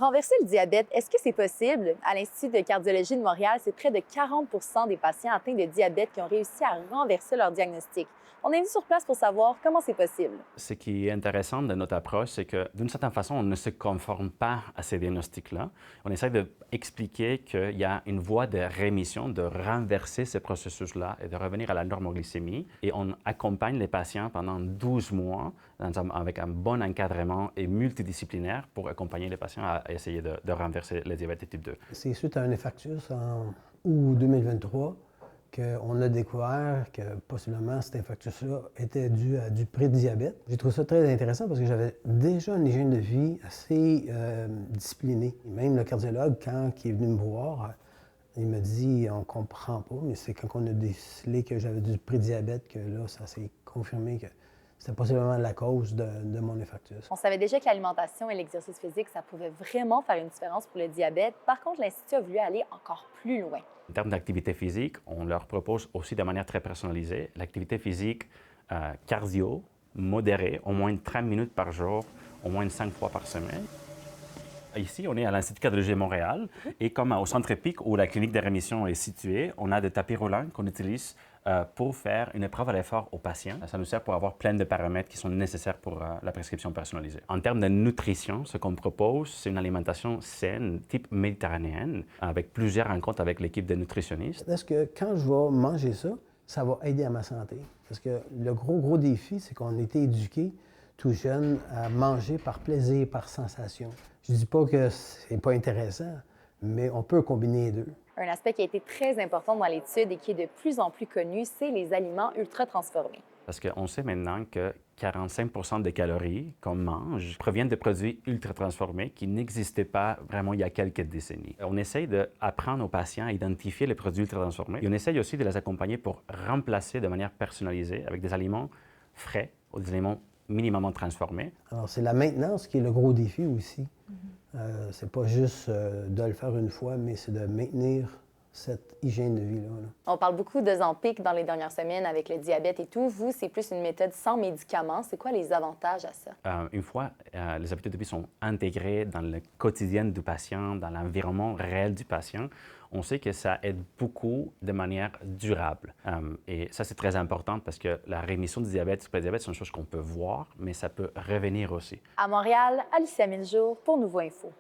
Renverser le diabète, est-ce que c'est possible? À l'Institut de cardiologie de Montréal, c'est près de 40 des patients atteints de diabète qui ont réussi à renverser leur diagnostic. On est venu sur place pour savoir comment c'est possible. Ce qui est intéressant de notre approche, c'est que d'une certaine façon, on ne se conforme pas à ces diagnostics-là. On essaie d'expliquer qu'il y a une voie de rémission, de renverser ce processus-là et de revenir à la normoglycémie. Et on accompagne les patients pendant 12 mois avec un bon encadrement et multidisciplinaire pour accompagner les patients à essayer de renverser le diabète de type 2. C'est suite à un infarctus en août 2023 qu'on a découvert que possiblement cet infarctus-là était dû à du prédiabète. J'ai trouvé ça très intéressant parce que j'avais déjà une hygiène de vie assez disciplinée. Et même le cardiologue, quand il est venu me voir, il m'a dit on comprend pas, mais c'est quand on a décelé que j'avais du prédiabète que là, ça s'est confirmé que c'était possiblement la cause de mon infarctus. On savait déjà que l'alimentation et l'exercice physique, ça pouvait vraiment faire une différence pour le diabète. Par contre, l'Institut a voulu aller encore plus loin. En termes d'activité physique, on leur propose aussi de manière très personnalisée l'activité physique cardio, modérée, au moins 30 minutes par jour, au moins 5 fois par semaine. Ici, on est à l'Institut de cardiologie de Montréal et comme au centre EPIC où la clinique de rémission est située, on a des tapis roulants qu'on utilise pour faire une épreuve à l'effort aux patients. Ça nous sert pour avoir plein de paramètres qui sont nécessaires pour la prescription personnalisée. En termes de nutrition, ce qu'on propose, c'est une alimentation saine, type méditerranéenne, avec plusieurs rencontres avec l'équipe de nutritionnistes. Est-ce que quand je vais manger ça, ça va aider à ma santé? Parce que le gros défi, c'est qu'on a été éduqués tout jeune à manger par plaisir, par sensation. Je dis pas que c'est pas intéressant, mais on peut combiner les deux. Un aspect qui a été très important dans l'étude et qui est de plus en plus connu, c'est les aliments ultra transformés. Parce qu'on sait maintenant que 45 des calories qu'on mange proviennent de produits ultra transformés qui n'existaient pas vraiment il y a quelques décennies. On essaye d'apprendre aux patients à identifier les produits ultra transformés et on essaye aussi de les accompagner pour remplacer de manière personnalisée avec des aliments frais ou des aliments minimum transformés. Alors, c'est la maintenance qui est le gros défi aussi. C'est pas juste de le faire une fois, mais c'est de maintenir cette hygiène de vie-là. On parle beaucoup d'Ozempic dans les dernières semaines avec le diabète et tout. Vous, c'est plus une méthode sans médicaments. C'est quoi les avantages à ça? Une fois les habitudes de vie sont intégrées dans le quotidien du patient, dans l'environnement réel du patient, on sait que ça aide beaucoup de manière durable. Et ça, c'est très important parce que la rémission du diabète, du prédiabète, c'est une chose qu'on peut voir, mais ça peut revenir aussi. À Montréal, Alicia Miljour pour Nouveau Info.